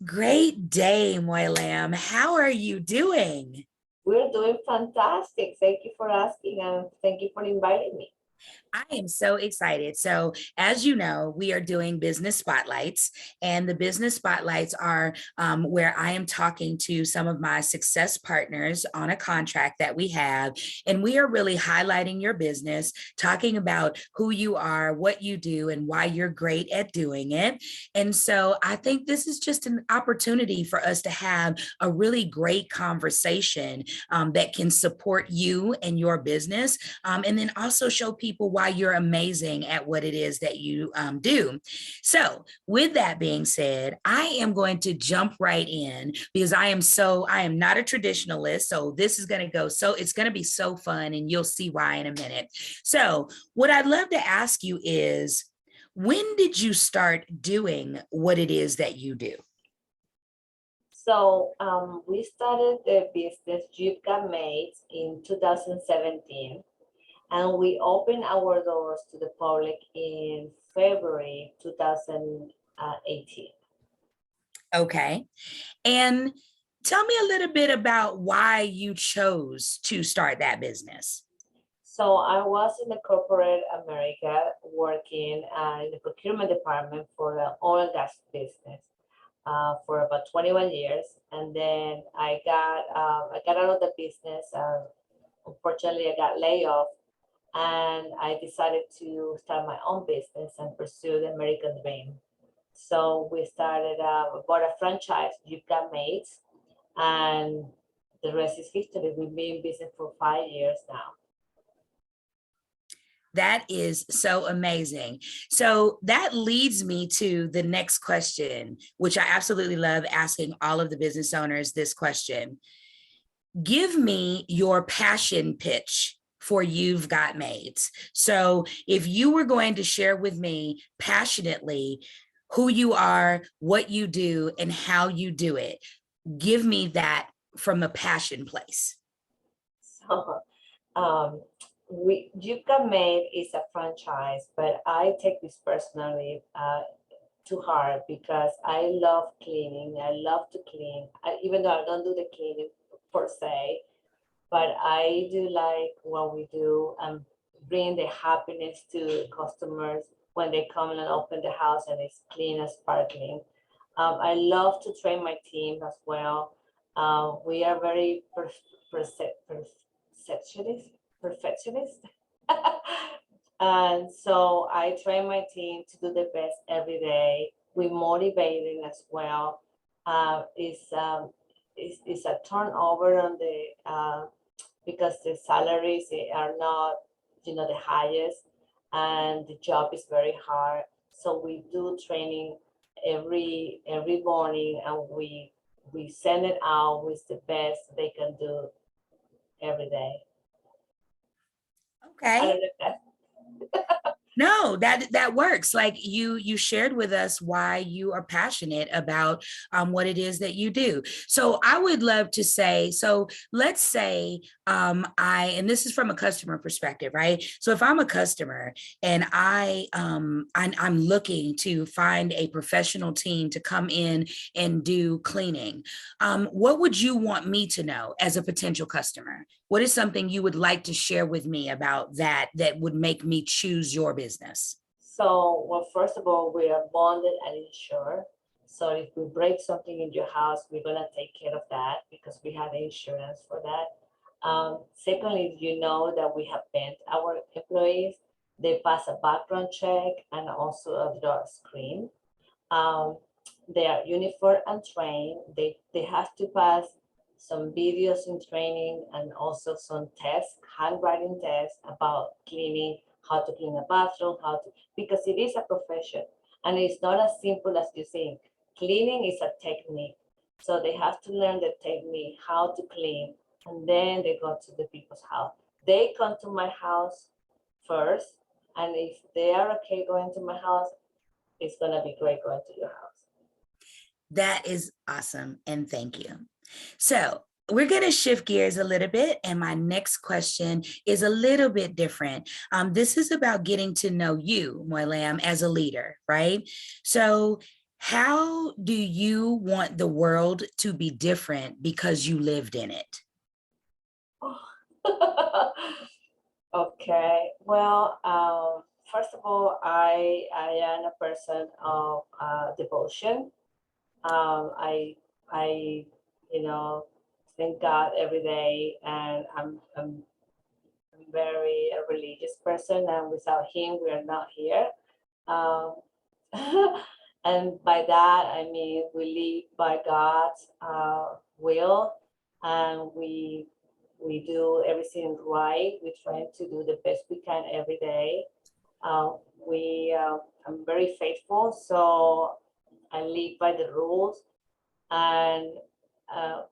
Great day, Moylam. How are you doing? We're doing fantastic. Thank you for asking and thank you for inviting me. I am so excited. So, as you know, we are doing business spotlights, and the business spotlights are where I am talking to some of my success partners on a contract that we have. And we are really highlighting your business, talking about who you are, what you do, and why you're great at doing it. And so, I think this is just an opportunity for us to have a really great conversation that can support you and your business, and then also show people why you're amazing at what it is that you do. So, with that being said, I am going to jump right in because I am not a traditionalist. So, this is going to go so, it's going to be so fun, and you'll see why in a minute. So, what I'd love to ask you is, when did you start doing what it is that you do? We started the business You've Got Mates in 2017 and we opened our doors to the public in February 2018. Okay. And tell me a little bit about why you chose to start that business. So I was in the corporate America working in the procurement department for the oil and gas business for about 21 years. And then I got out of the business. Unfortunately, I got laid off and I decided to start my own business and pursue the American dream. So we started, bought a franchise, You've Got Mates, and the rest is history. We've been in business for 5 years now. That is so amazing. So that leads me to the next question, which I absolutely love asking all of the business owners this question. Give me your passion pitch for You've Got Mates. So if you were going to share with me passionately who you are, what you do, and how you do it, give me that from a passion place. So um, You've Got Made is a franchise, but I take this personally to heart because I love cleaning. I love to clean, even though I don't do the cleaning per se, but I do like what we do and bring the happiness to customers when they come and open the house and it's clean and sparkling. I love to train my team as well. We are very perfectionist. And so I train my team to do the best every day. We motivating as well. It's a turnover on the because the salaries are not, the highest, and the job is very hard. So we do training every morning, and we send it out with the best they can do every day. I Okay. don't know if No, that works. Like you shared with us why you are passionate about what it is that you do. So I would love to say, so let's say and this is from a customer perspective, right? So if I'm a customer and I'm looking to find a professional team to come in and do cleaning, what would you want me to know as a potential customer? What is something you would like to share with me about that would make me choose your business? So, well, first of all, we are bonded and insured. So if we break something in your house, we're gonna take care of that because we have insurance for that. Secondly, you know that we have bent our employees. They pass a background check and also a drug screen. Um, they are uniform and trained. They have to pass some videos in training and also some tests, handwriting tests about cleaning, how to clean a bathroom, because it is a profession and it's not as simple as you think. Cleaning is a technique. So they have to learn the technique, how to clean, and then they go to the people's house. They come to my house first, and if they are okay going to my house, it's gonna be great going to your house. That is awesome. And thank you. So we're going to shift gears a little bit. And my next question is a little bit different. This is about getting to know you, Moylam, as a leader, right? So How do you want the world to be different because you lived in it? Okay, well, first of all, I am a person of devotion. I you know thank God every day, and I'm very a religious person, and without Him, we are not here. Um, and by that, I mean we live by God's will, and we do everything right. We try to do the best we can every day. We I'm very faithful, so I live by the rules, and uh,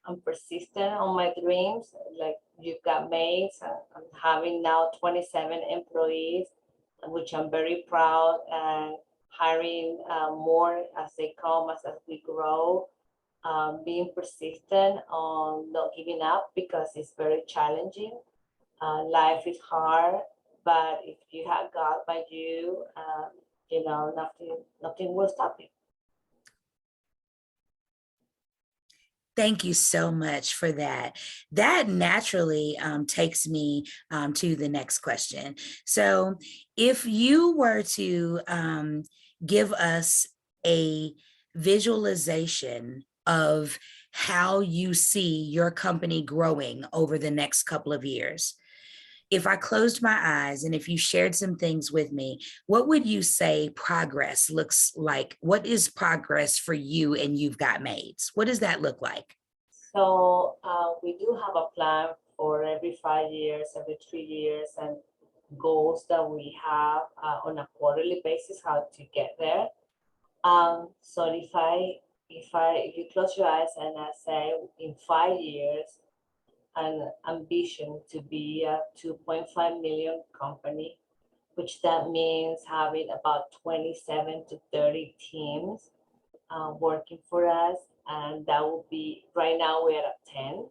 I'm persistent on my dreams. Like you've got mates, I'm having now 27 employees, which I'm very proud, and hiring more as they come, as we grow. Being persistent on not giving up because it's very challenging. Life is hard, but if you have God by you, nothing will stop you. Thank you so much for that. That naturally takes me to the next question. So, if you were to give us a visualization of how you see your company growing over the next couple of years, if I closed my eyes and if you shared some things with me, what would you say progress looks like? What is progress for you and You've Got Maids? What does that look like? So we do have a plan for every 5 years, every 3 years, and goals that we have on a quarterly basis, how to get there. So if you close your eyes and I say in 5 years, an ambition to be a 2.5 million company, which that means having about 27 to 30 teams working for us, and that will be right now we're at 10.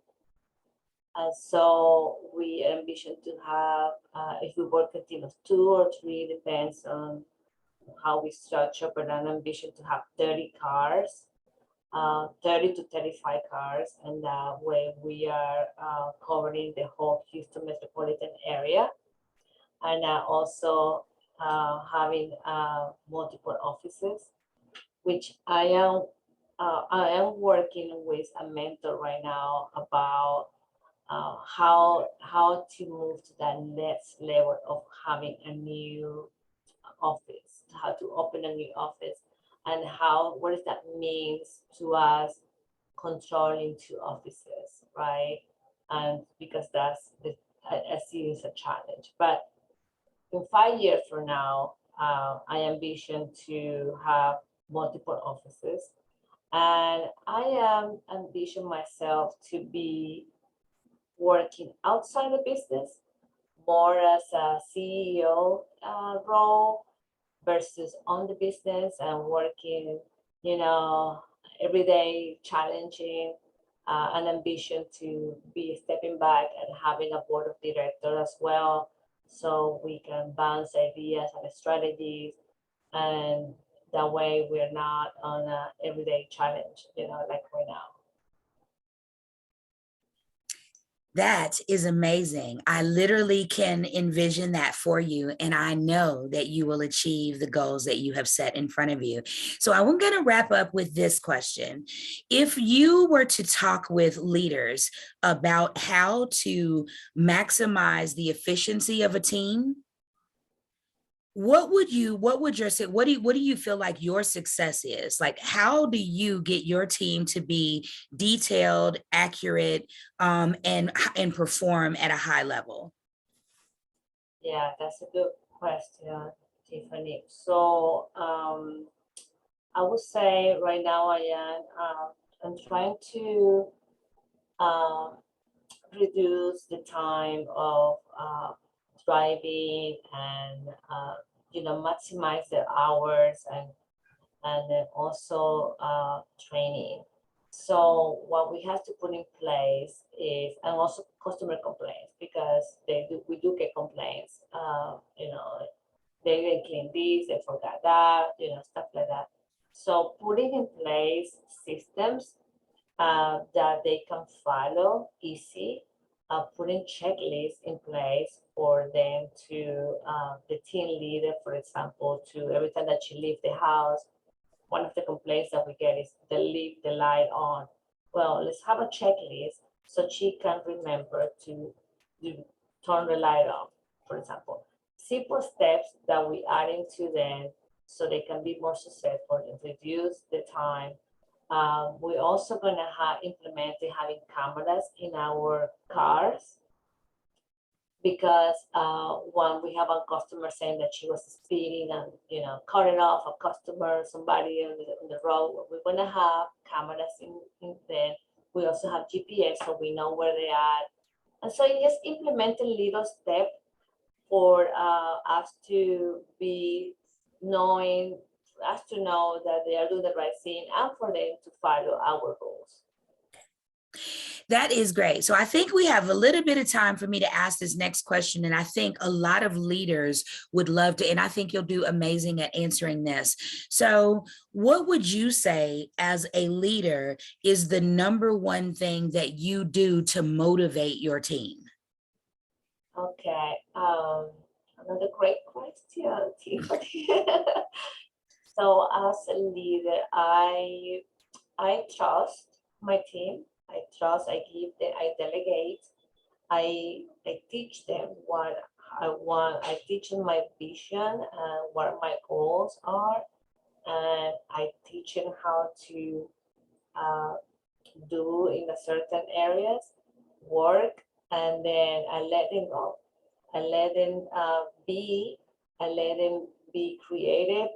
So we envision to have, if we work a team of 2 or 3, depends on how we structure, but an ambition to have 30 cars, 30 to 35 cars, and that way we are covering the whole Houston metropolitan area, and also having multiple offices, which I am working with a mentor right now about how to move to that next level of having a new office, how to open a new office, and what does that means to us controlling 2 offices, right? And because I see it's a challenge. But in 5 years from now, I ambition to have multiple offices, and I am ambition myself to be working outside the business more as a CEO role versus on the business and working, you know, every day challenging, an ambition to be stepping back and having a board of directors as well, so we can bounce ideas and strategies, and that way we're not on a everyday challenge, like right now. That is amazing. I literally can envision that for you, and I know that you will achieve the goals that you have set in front of you. So I'm going to wrap up with this question. If you were to talk with leaders about how to maximize the efficiency of a team, what would your say, what do you feel like your success is? Like, how do you get your team to be detailed, accurate, and perform at a high level? Yeah, that's a good question, Tiffany. So I would say right now I'm trying to uh, reduce the time of driving, and maximize the hours, and then also training. So what we have to put in place is, and also customer complaints, because we do get complaints. They didn't clean this, they forgot that, stuff like that. So putting in place systems that they can follow easy, putting checklists in place for them to, the team leader, for example, to every time that you leave the house, one of the complaints that we get is they leave the light on. Well, let's have a checklist so she can remember to turn the light off, for example. Simple steps that we add into them so they can be more successful and reduce the time. We're also gonna have implemented having cameras in our cars because when we have a customer saying that she was speeding and cutting off a customer, somebody on the road, we're gonna have cameras in there. We also have GPS so we know where they are. And so just implementing little steps for us to be knowing, us to know that they are doing the right thing and for them to follow our rules. That is great. So I think we have a little bit of time for me to ask this next question. And I think a lot of leaders would love to, and I think you'll do amazing at answering this. So what would you say as a leader is the number one thing that you do to motivate your team? Okay, another great question, Tiffany. So as a leader, I trust my team. I trust. I give them. I delegate. I teach them what I want. I teach them my vision and what my goals are, and I teach them how to uh, do in a certain areas, work, and then I let them go. I let them be. I let them be creative.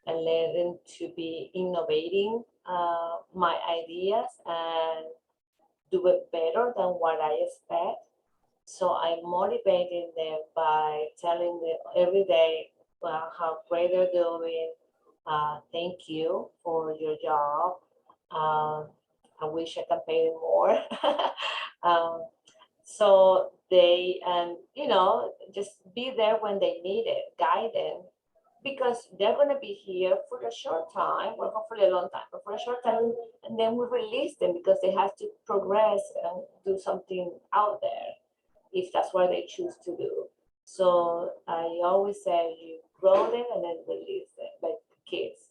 I let them to be innovating my ideas and do it better than what I expect. So I'm motivating them by telling them every day how great they're doing. Thank you for your job. I wish I can pay them more. um, so they, and just be there when they need it, guide them, because they're going to be here for a short time, or hopefully a long time, but for a short time, and then we release them because they have to progress and do something out there if that's what they choose to do. So I always say you grow them and then release them like kids.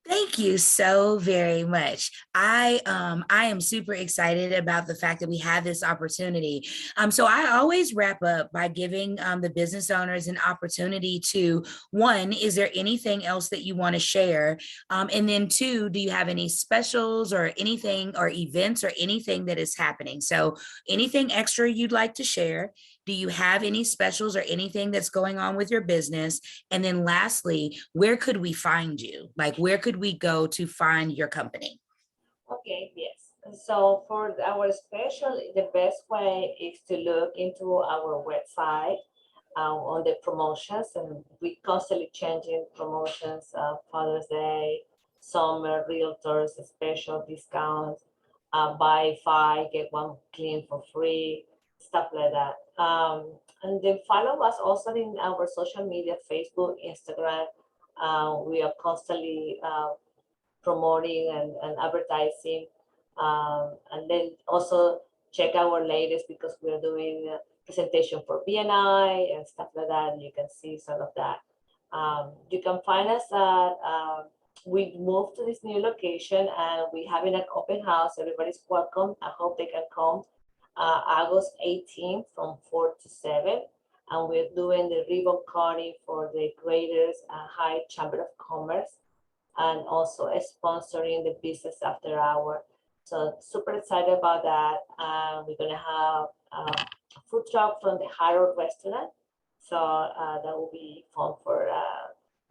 Thank you so very much. I am super excited about the fact that we have this opportunity. So I always wrap up by giving the business owners an opportunity to, one, is there anything else that you want to share? And then two, do you have any specials or anything or events or anything that is happening? So anything extra you'd like to share? Do you have any specials or anything that's going on with your business? And then lastly, where could we find you? Like, where could we go to find your company? Okay, yes. So for our special, the best way is to look into our website on the promotions, and we constantly changing promotions, Father's Day, summer, realtors, special discounts, buy five, get one clean for free, stuff like that. And then follow us also in our social media, Facebook, Instagram. We are constantly promoting and advertising. And then also check our latest because we're doing a presentation for BNI and stuff like that. And you can see some of that. You can find us at, we moved to this new location and we're having an open house. Everybody's welcome. I hope they can come August 18th from 4 to 7. And we're doing the ribbon cutting for the Graders High Chamber of Commerce, and also sponsoring the business after hour. So super excited about that. We're gonna have a food truck from the Harold restaurant. So that will be fun for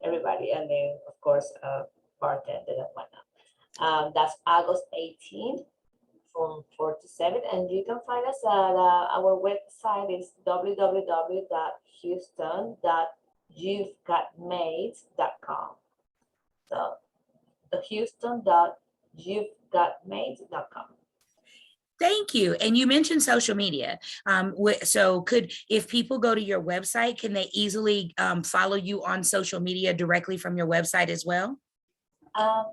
everybody. And then of course, bartender and whatnot. That's August 18th from 4 to 7. And you can find us at our website is www.houston.youvegotmates.com. So the houston.youvegotmates.com. Thank you. And you mentioned social media. So if people go to your website, can they easily follow you on social media directly from your website as well? Um,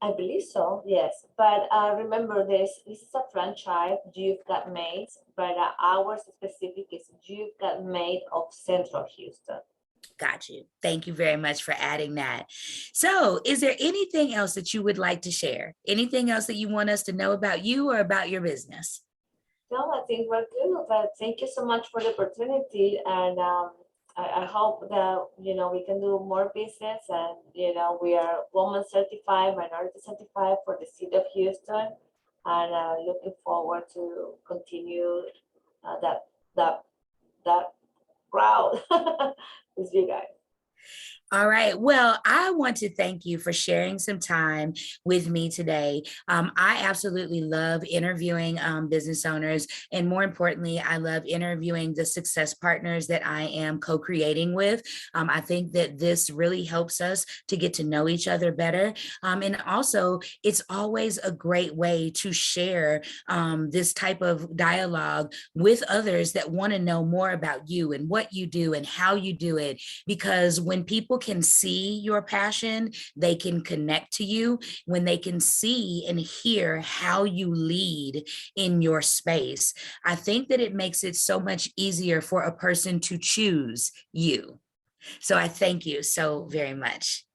I believe so, yes. But remember, this is a franchise. You've got made, but ours specific is You've Got Made of Central Houston. Got you. Thank you very much for adding that. So, is there anything else that you would like to share? Anything else that you want us to know about you or about your business? No, I think we're good. But thank you so much for the opportunity, and I hope that we can do more business. And we are woman certified, minority certified for the city of Houston, and looking forward to continue that that that crowd with you guys. All right. Well, I want to thank you for sharing some time with me today. I absolutely love interviewing business owners. And more importantly, I love interviewing the success partners that I am co creating with. I think that this really helps us to get to know each other better. And also, it's always a great way to share this type of dialogue with others that want to know more about you and what you do and how you do it. Because when people can see your passion, they can connect to you. When they can see and hear how you lead in your space, I think that it makes it so much easier for a person to choose you. So I thank you so very much.